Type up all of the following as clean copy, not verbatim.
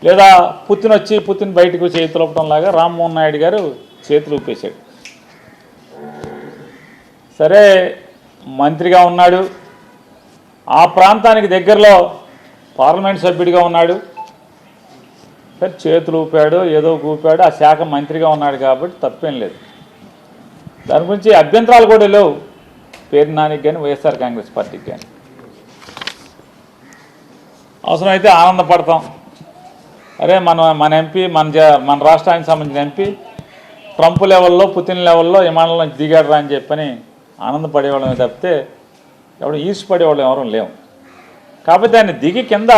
లేదా పుతిన్ బయటకు చేతులు ఊపడం లాగా రామ్మోహన్ నాయుడు గారు చేతులు ఊపేశాడు. సరే, మంత్రిగా ఉన్నాడు, ఆ ప్రాంతానికి దగ్గరలో పార్లమెంట్ సభ్యుడిగా ఉన్నాడు, సరే చేతులు ఊపాడు, ఏదో ఊపాడు, ఆ శాఖ మంత్రిగా ఉన్నాడు కాబట్టి తప్పేం లేదు. దాని గురించి అభ్యంతరాలు కూడా లేవు పేరు నానికి కానీ వైఎస్ఆర్ కాంగ్రెస్ పార్టీకి కానీ. అవసరమైతే ఆనందపడతాం, అరే మన ఎంపీ మన రాష్ట్రానికి సంబంధించిన ఎంపీ ట్రంప్ లెవెల్లో పుతిన్ లెవెల్లో విమానంలో దిగాడు అని చెప్పని ఆనందపడేవాళ్ళమే తప్పితే ఎవరు ఈసుపడేవాళ్ళం ఎవరూ లేవు. కాకపోతే ఆయన దిగి కింద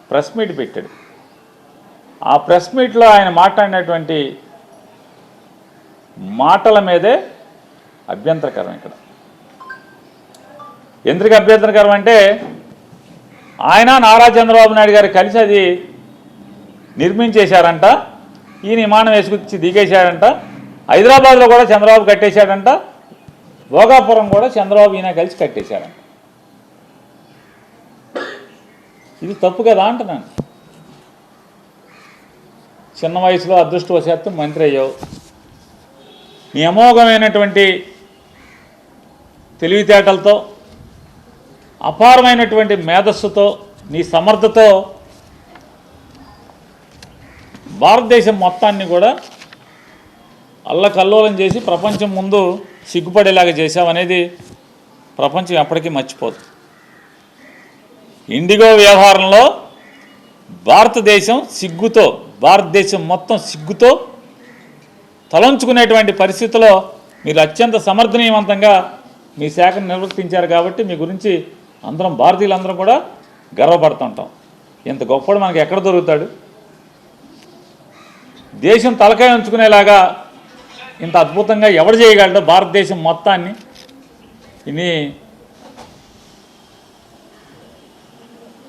ప్రెస్ మీట్ పెట్టాడు. ఆ ప్రెస్ మీట్లో ఆయన మాట్లాడినటువంటి మాటల మీదే అభ్యంతరకరం. ఇక్కడ ఎందుకు అభ్యంతరకరం అంటే ఆయన నారా చంద్రబాబు నాయుడు గారు కలిసి అది నిర్మించేశారంట, ఈయన విమానం వేసుకొచ్చి దిగేశాడంట, హైదరాబాద్లో కూడా చంద్రబాబు కట్టేశాడంట, భోగాపురం కూడా చంద్రబాబు ఈయన కలిసి కట్టేశాడంట. ఇది తప్పు కదా అంటున్నాను. చిన్న వయసులో అదృష్టవశాత్తు మంత్రి అయ్యావు, నీ అమోఘమైనటువంటి తెలివితేటలతో, అపారమైనటువంటి మేధస్సుతో, నీ సమర్థతో భారతదేశం మొత్తాన్ని కూడా అల్లకల్లోలం చేసి ప్రపంచం ముందు సిగ్గుపడేలాగా చేశావనేది ప్రపంచం ఎప్పటికీ మర్చిపోదు. ఇండిగో వ్యవహారంలో భారతదేశం మొత్తం సిగ్గుతో తలంచుకునేటువంటి పరిస్థితిలో మీరు అత్యంత సమర్థనీయవంతంగా మీ శాఖను నిర్వర్తించారు కాబట్టి మీ గురించి అందరం భారతీయులందరం కూడా గర్వపడుతుంటాం. ఇంత గొప్పడు మనకి ఎక్కడ దొరుకుతాడు? దేశం తలకాయ ఉంచుకునేలాగా ఇంత అద్భుతంగా ఎవడు చేయగలడు? భారతదేశం మొత్తాన్ని ఇది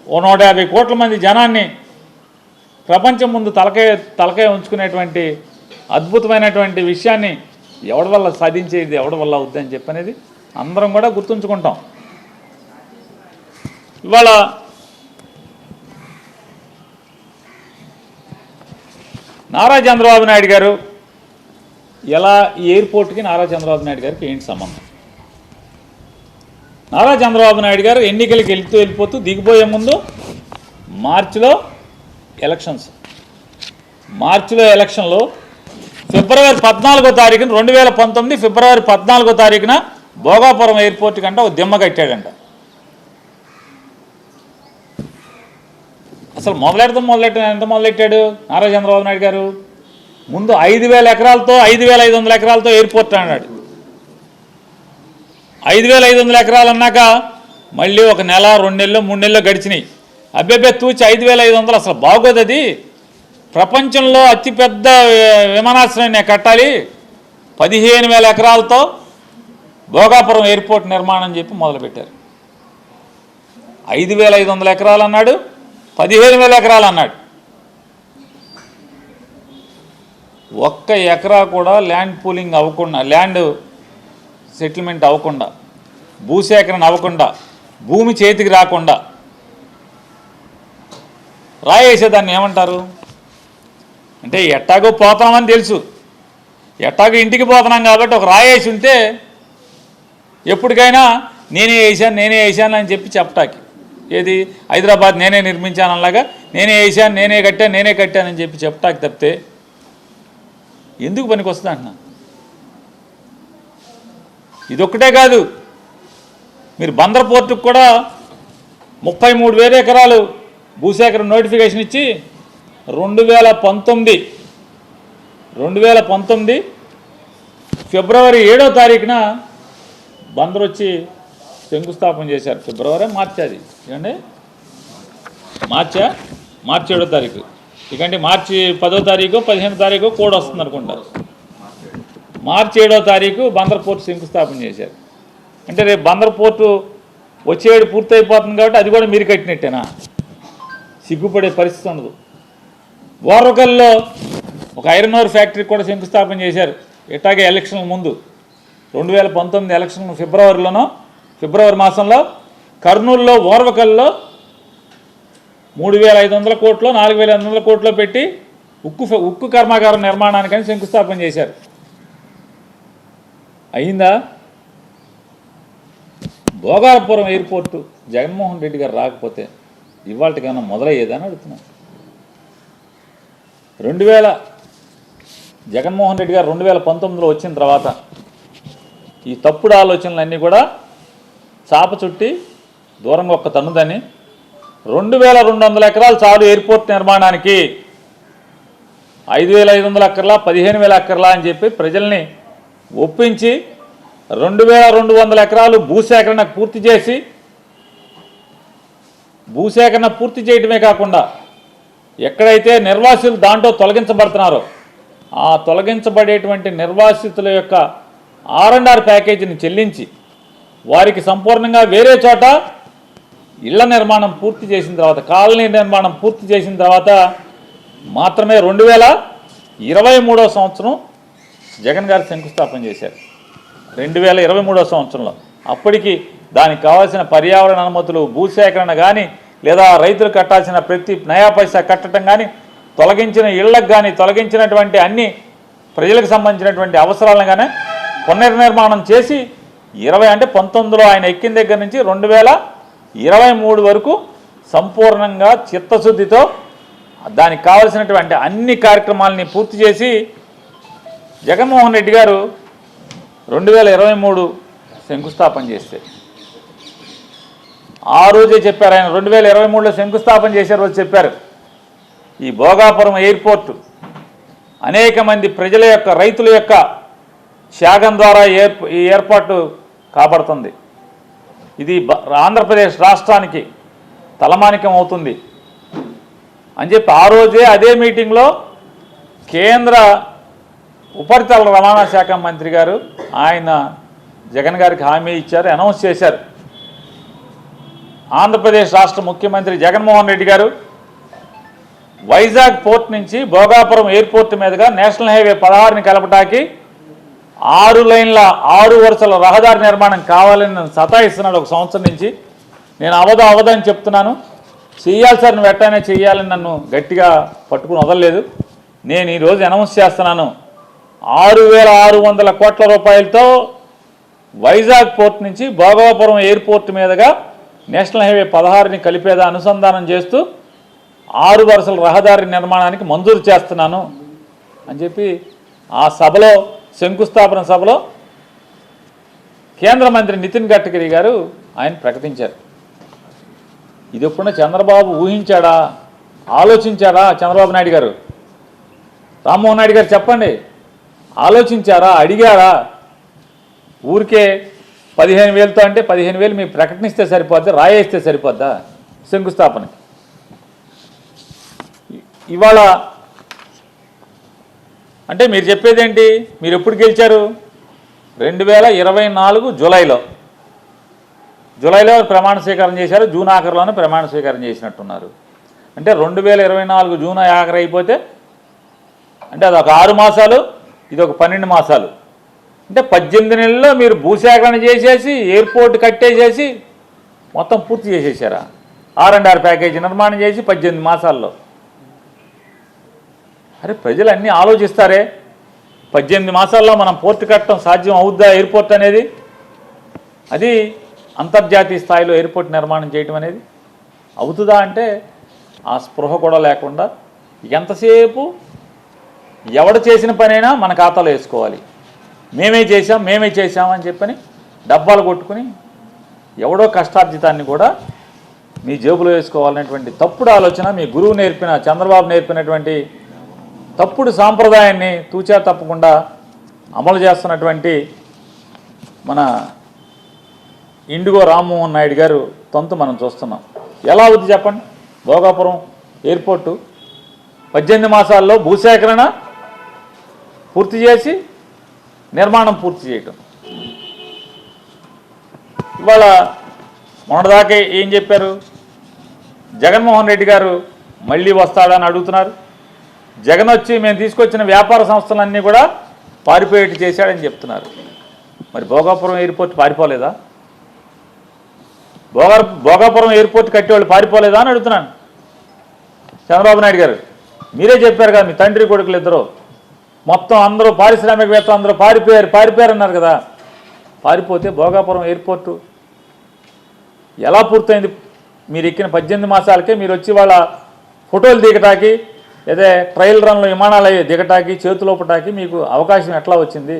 150 కోట్ల మంది జనాన్ని ప్రపంచం ముందు తలకాయ ఉంచుకునేటువంటి అద్భుతమైనటువంటి విషయాన్ని ఎవడి వల్ల సాధించేది, ఎవడి వల్ల అవుద్దని చెప్పనేది అందరం కూడా గుర్తుంచుకుంటాం. ఇవాళ నారా చంద్రబాబు నాయుడు గారు ఎలా ఈ ఎయిర్పోర్ట్కి నారా చంద్రబాబు నాయుడు గారికి ఏంటి సంబంధం? నారా చంద్రబాబు నాయుడు గారు ఎన్నికలకి వెళ్ళిపోతూ దిగిపోయే ముందు మార్చిలో ఎలక్షన్లో ఫిబ్రవరి 14వ తారీఖున 2019 ఫిబ్రవరి 14వ తారీఖున భోగాపురం ఎయిర్పోర్ట్ కంటే ఒక దిమ్మ కట్టాడంట. అసలు ఎంత మొదలెట్టాడు నారా చంద్రబాబు నాయుడు గారు? ముందు 5,000 ఎకరాలతో 5,500 ఎకరాలతో ఎయిర్పోర్ట్ అన్నాడు. 5,500 ఎకరాలు అన్నాక మళ్ళీ ఒక నెల, 2 నెలలు, 3 నెలలు గడిచినాయి. అబ్బెబ్బే తూచి 5,500 అసలు బాగోదు, అది ప్రపంచంలో అతిపెద్ద విమానాశ్రయం నేను కట్టాలి, 15,000 ఎకరాలతో భోగాపురం ఎయిర్పోర్ట్ నిర్మాణం చెప్పి మొదలుపెట్టారు. 5,500 ఎకరాలు అన్నాడు, 15,000 ఎకరాలు అన్నాడు. ఒక్క ఎకరా కూడా ల్యాండ్ పూలింగ్ అవ్వకుండా, ల్యాండ్ సెటిల్మెంట్ అవ్వకుండా, భూసేకరణ అవ్వకుండా, భూమి చేతికి రాకుండా రాయేసేదాన్ని ఏమంటారు అంటే, ఎట్టాగో పోతామని తెలుసు, ఎట్టాగో ఇంటికి పోతున్నాం కాబట్టి ఒక రాయేసి ఉంటే ఎప్పటికైనా నేనే వేసాను అని చెప్పి చెప్పటానికి, ఏది హైదరాబాద్ నేనే నిర్మించానలాగా నేనే వేసాను, నేనే కట్టానని చెప్పి చెప్పటానికి తప్పితే ఎందుకు పనికి వస్తుంది అంటున్నా. ఇదొక్కటే కాదు, మీరు బందర్ పోర్టుకు కూడా 33,000 ఎకరాలు భూసేకరణ నోటిఫికేషన్ ఇచ్చి 2019 ఫిబ్రవరి 7వ తారీఖున బందర్ వచ్చి శంకుస్థాపన చేశారు. మార్చి అది ఏమండి, మార్చి 7వ తారీఖు, ఇకంటే మార్చి 10వ తారీఖు 15వ తారీఖు కూడా వస్తుంది అనుకుంటారు. మార్చి 7వ తారీఖు బందర్ పోర్టు శంకుస్థాపన చేశారు. అంటే రేపు బందర్ పోర్టు వచ్చేడు పూర్తయిపోతుంది కాబట్టి అది కూడా మీరు కట్టినట్టేనా? సిగ్గుపడే పరిస్థితి ఉండదు. బోర్రకల్లో ఒక ఐరన్ ఓర్ ఫ్యాక్టరీ కూడా శంకుస్థాపన చేశారు. ఇట్లాగే ఎలక్షన్ల ముందు 2019 ఎలక్షన్ ఫిబ్రవరి మాసంలో కర్నూలులో ఓర్వకల్లో 3,500 కోట్లు 4,500 కోట్లు పెట్టి ఉక్కు కర్మాగారం నిర్మాణానికని శంకుస్థాపన చేశారు. అయిందా? భోగాపురం ఎయిర్పోర్టు జగన్మోహన్ రెడ్డి గారు రాకపోతే ఇవాళకి ఏమైనా మొదలయ్యేదని అడుగుతున్నాను. 2000 జగన్మోహన్ రెడ్డి గారు 2019లో వచ్చిన తర్వాత ఈ తప్పుడు ఆలోచనలన్నీ కూడా చాప చుట్టి దూరంగా ఒక్క తన్నుదని 2,200 ఎకరాలు చాలు ఎయిర్పోర్ట్ నిర్మాణానికి, 5,500 ఎకర్లా 15,000 ఎకర్లా అని చెప్పి ప్రజల్ని ఒప్పించి 2,200 ఎకరాలు భూసేకరణ పూర్తి చేసి, భూసేకరణ పూర్తి చేయడమే కాకుండా ఎక్కడైతే నిర్వాసితులు దాంట్లో తొలగించబడుతున్నారో ఆ తొలగించబడేటువంటి నిర్వాసితుల యొక్క R&R ప్యాకేజీని చెల్లించి వారికి సంపూర్ణంగా వేరే చోట ఇళ్ల నిర్మాణం పూర్తి చేసిన తర్వాత, కాలనీ నిర్మాణం పూర్తి చేసిన తర్వాత మాత్రమే 2023వ సంవత్సరం జగన్ గారు శంకుస్థాపన చేశారు. 2023వ సంవత్సరంలో అప్పటికి దానికి కావాల్సిన పర్యావరణ అనుమతులు, భూసేకరణ కానీ లేదా రైతులు కట్టాల్సిన ప్రతి నయా పైసా కట్టడం కానీ, తొలగించిన ఇళ్లకు కానీ తొలగించినటువంటి అన్ని ప్రజలకు సంబంధించినటువంటి అవసరాలను కానీ పునర్నిర్మాణం చేసి 19లో ఆయన ఎక్కిన దగ్గర నుంచి 2023 వరకు సంపూర్ణంగా చిత్తశుద్ధితో దానికి కావలసినటువంటి అన్ని కార్యక్రమాలని పూర్తి చేసి జగన్మోహన్ రెడ్డి గారు 2023 శంకుస్థాపన చేస్తే ఆ రోజే చెప్పారు. ఆయన 2023లో శంకుస్థాపన చేసే రోజు చెప్పారు, ఈ భోగాపురం ఎయిర్పోర్టు అనేక మంది ప్రజల యొక్క, రైతుల యొక్క త్యాగం ద్వారా ఈ ఏర్పాటు కాబడుతుంది. ఇది ఆంధ్రప్రదేశ్ రాష్ట్రానికి తలమానికం అవుతుంది అని చెప్పి ఆ రోజే అదే మీటింగ్లో కేంద్ర ఉపరితల రవాణా శాఖ మంత్రి గారు ఆయన జగన్ గారికి హామీ ఇచ్చారు, అనౌన్స్ చేశారు. ఆంధ్రప్రదేశ్ రాష్ట్ర ముఖ్యమంత్రి జగన్మోహన్ రెడ్డి గారు వైజాగ్ పోర్ట్ నుంచి భోగాపురం ఎయిర్పోర్ట్ మీదుగా నేషనల్ హైవే 16ని కలపటానికి 6 లైన్ల 6 వరుసల రహదారి నిర్మాణం కావాలని నన్ను సతాయిస్తున్నాడు ఒక సంవత్సరం నుంచి. నేను అవదని చెప్తున్నాను. చెయ్యాలి సార్, నువ్వు వెంటనే చెయ్యాలని నన్ను గట్టిగా పట్టుకుని వదలలేదు. నేను ఈరోజు అనౌన్స్ చేస్తున్నాను, 6,600 కోట్ల రూపాయలతో వైజాగ్ పోర్ట్ నుంచి భోగాపురం ఎయిర్పోర్ట్ మీదుగా నేషనల్ హైవే 16ని కలిపేదా అనుసంధానం చేస్తూ 6 వరుసల రహదారి నిర్మాణానికి మంజూరు చేస్తున్నాను అని చెప్పి ఆ సభలో, శంకుస్థాపన సభలో కేంద్ర మంత్రి నితిన్ గడ్కరీ గారు ఆయన ప్రకటించారు. ఇది ఎప్పుడన్నా చంద్రబాబు ఊహించాడా, ఆలోచించాడా? చంద్రబాబు నాయుడు గారు, రామ్మోహన్ నాయుడు గారు చెప్పండి, ఆలోచించారా, అడిగారా? ఊరికే 15,000తో అంటే 15,000 మీరు ప్రకటనిస్తే సరిపోద్దా, రాయేస్తే సరిపోద్దా శంకుస్థాపనకి? ఇవాళ అంటే మీరు చెప్పేదేంటి? మీరు ఎప్పుడు గెలిచారు? 2024 జూలైలో ప్రమాణ స్వీకారం చేశారు. జూన్ ఆఖరిలోనే ప్రమాణ స్వీకారం చేసినట్టున్నారు. అంటే 2024 జూన్ ఆఖరి అయిపోతే అంటే అదొక 6 మాసాలు, ఇది ఒక 12 మాసాలు. అంటే 18 నెలల్లో మీరు భూసేకరణ చేసేసి ఎయిర్పోర్ట్ కట్టేసేసి మొత్తం పూర్తి చేసేసారా? R&R ప్యాకేజీ నిర్మాణం చేసి 18 మాసాల్లో. అరే ప్రజలు అన్నీ ఆలోచిస్తారే, 18 మాసాల్లో మనం పోర్టు కట్టడం సాధ్యం అవుద్దా? ఎయిర్పోర్ట్ అనేది, అది అంతర్జాతీయ స్థాయిలో ఎయిర్పోర్ట్ నిర్మాణం చేయటం అనేది అవుతుందా అంటే ఆ స్పృహ కూడా లేకుండా ఎంతసేపు ఎవడు చేసిన పనైనా మన ఖాతాలో వేసుకోవాలి. మేమే చేశామని చెప్పని డబ్బాలు కొట్టుకుని ఎవడో కష్టార్జితాన్ని కూడా మీ జేబులో వేసుకోవాలనేటువంటి తప్పుడు ఆలోచన మీ గురువు నేర్పిన, చంద్రబాబు నేర్పినటువంటి తప్పుడు సాంప్రదాయాన్ని తూచా తప్పకుండా అమలు చేస్తున్నటువంటి మన ఇండిగో రామ్మోహన్ నాయుడు గారు తంతు మనం చూస్తున్నాం. ఎలా అవుతుంది చెప్పండి? భోగాపురం ఎయిర్పోర్టు 18 మాసాల్లో భూసేకరణ పూర్తి చేసి నిర్మాణం పూర్తి చేయటం. ఇవాళ మొన్నటిదాకా ఏం చెప్పారు? జగన్మోహన్ రెడ్డి గారు మళ్ళీ వస్తాడని అడుగుతున్నారు. జగన్ వచ్చి మేము తీసుకొచ్చిన వ్యాపార సంస్థలన్నీ కూడా పారిపోయేట్టు చేశాడని చెప్తున్నారు. మరి భోగాపురం ఎయిర్పోర్ట్ పారిపోలేదా? భోగాపురం ఎయిర్పోర్ట్ కట్టేవాళ్ళు పారిపోలేదా అని అడుగుతున్నాను. చంద్రబాబు నాయుడు గారు మీరే చెప్పారు కదా, మీ తండ్రి కొడుకులు ఇద్దరు మొత్తం అందరూ పారిశ్రామికవేత్త అందరూ పారిపోయారన్నారు కదా. పారిపోతే భోగాపురం ఎయిర్పోర్టు ఎలా పూర్తయింది? మీరు ఎక్కిన 18 మాసాలకే మీరు వచ్చి వాళ్ళ ఫోటోలు దిగటానికి, అదే ట్రయల్ రన్లో విమానాలు దిగటానికి, చేతులోపటానికి మీకు అవకాశం ఎట్లా వచ్చింది?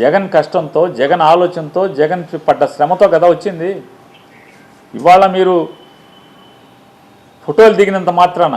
జగన్ కష్టంతో, జగన్ ఆలోచనతో, జగన్ పడ్డ శ్రమతో కదా వచ్చింది. ఇవాళ మీరు ఫోటోలు దిగినంత మాత్రాన